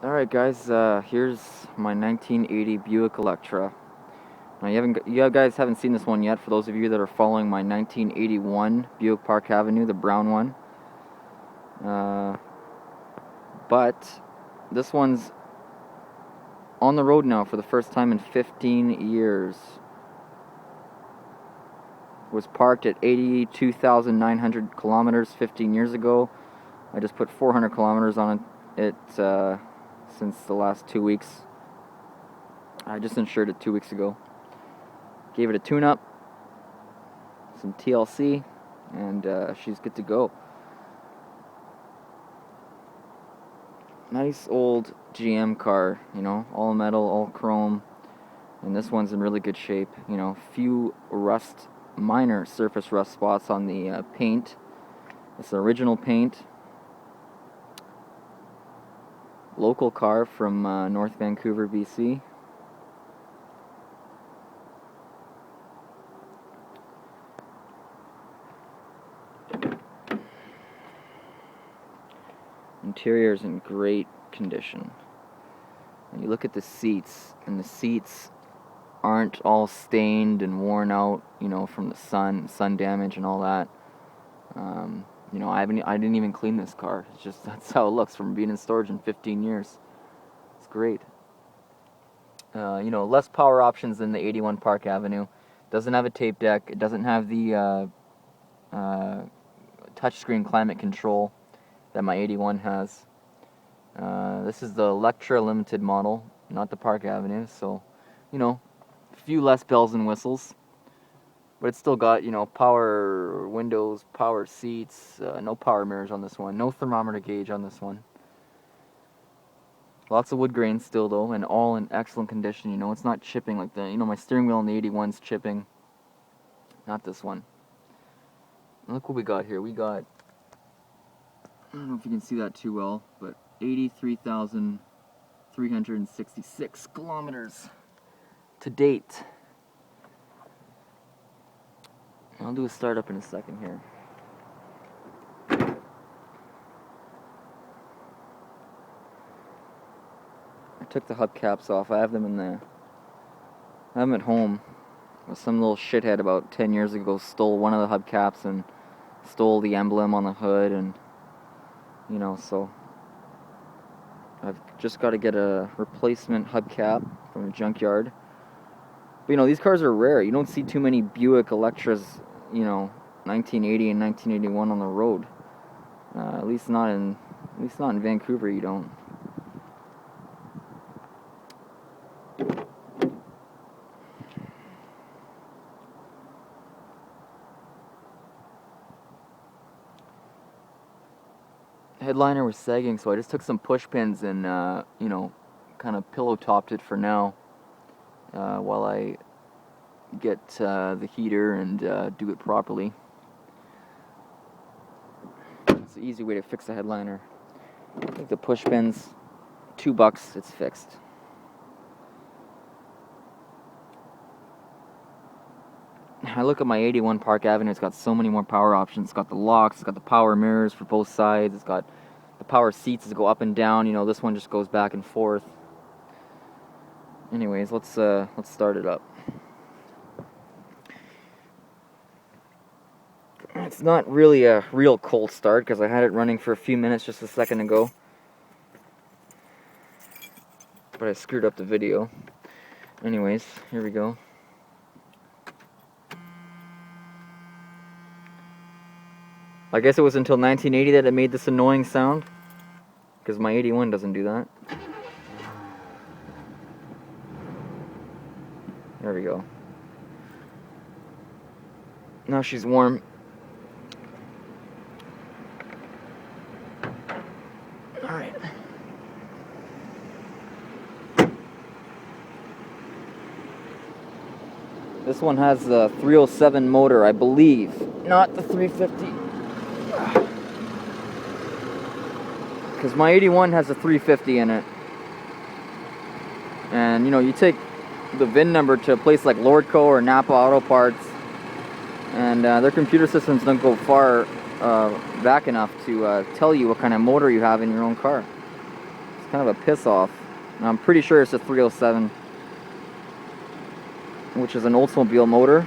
Alright guys, here's my 1980 Buick Electra. Now you guys haven't seen this one yet, for those of you that are following my 1981 Buick Park Avenue, the brown one. But this one's on the road now for the first time in 15 years. It was parked at 82,900 kilometers 15 years ago. I just put 400 kilometers on it since the last 2 weeks. I just insured it 2 weeks ago. Gave it a tune-up, some TLC, and she's good to go. Nice old GM car, you know, all metal, all chrome, and this one's in really good shape. You know, few minor surface rust spots on the paint. It's the original paint. Local car from North Vancouver, BC. Interior is in great condition. And you look at the seats, and the seats aren't all stained and worn out, you know, from the sun damage and all that. You know, I didn't even clean this car. It's just, that's how it looks from being in storage in 15 years. It's great. You know, less power options than the 81 Park Avenue. Doesn't have a tape deck. It doesn't have the touchscreen climate control that my 81 has. This is the Electra Limited model, not the Park Avenue, so, you know, a few less bells and whistles. But it's still got, you know, power windows, power seats, no power mirrors on this one, no thermometer gauge on this one. Lots of wood grain still, though, and all in excellent condition. You know, it's not chipping like the, you know, my steering wheel in the 81's chipping. Not this one. Look what we got here. We got, I don't know if you can see that too well, but 83,366 kilometers to date. I'll do a startup in a second here. I took the hubcaps off. I have them at home. Some little shithead about 10 years ago stole one of the hubcaps and stole the emblem on the hood, and you know, so I've just got to get a replacement hubcap from a junkyard. But, you know, these cars are rare. You don't see too many Buick Electras, you know, 1980 and 1981 on the road. At least not in Vancouver. You don't. Headliner was sagging, so I just took some push pins and you know, kind of pillow topped it for now, while I get the heater and do it properly. It's an easy way to fix a headliner. I think the push pins, $2, it's fixed. I look at my 81 Park Avenue, it's got so many more power options. It's got the locks, it's got the power mirrors for both sides, it's got the power seats that go up and down. You know, this one just goes back and forth. Anyways, let's start it up. It's not really a real cold start because I had it running for a few minutes just a second ago. But I screwed up the video. Anyways, here we go. I guess it was until 1980 that it made this annoying sound, because my 81 doesn't do that. There we go. Now she's warm. Alright. This one has the 307 motor, I believe, not the 350. Because my 81 has a 350 in it. And, you know, you take the VIN number to a place like Lordco or Napa Auto Parts, and their computer systems don't go far back enough to tell you what kind of motor you have in your own car. It's kind of a piss off. And I'm pretty sure it's a 307, which is an Oldsmobile motor.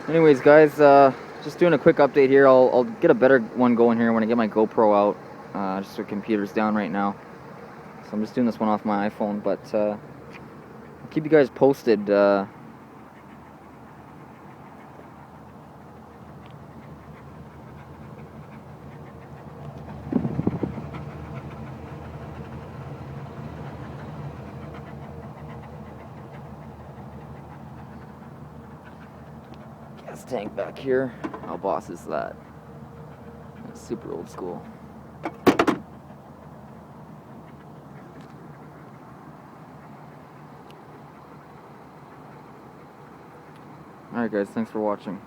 Anyways, guys, just doing a quick update here. I'll get a better one going here when I get my GoPro out. Just the computer's down right now, so I'm just doing this one off my iPhone. But I'll keep you guys posted. Gas tank back here. How boss is that? That's super old school. Alright guys, thanks for watching.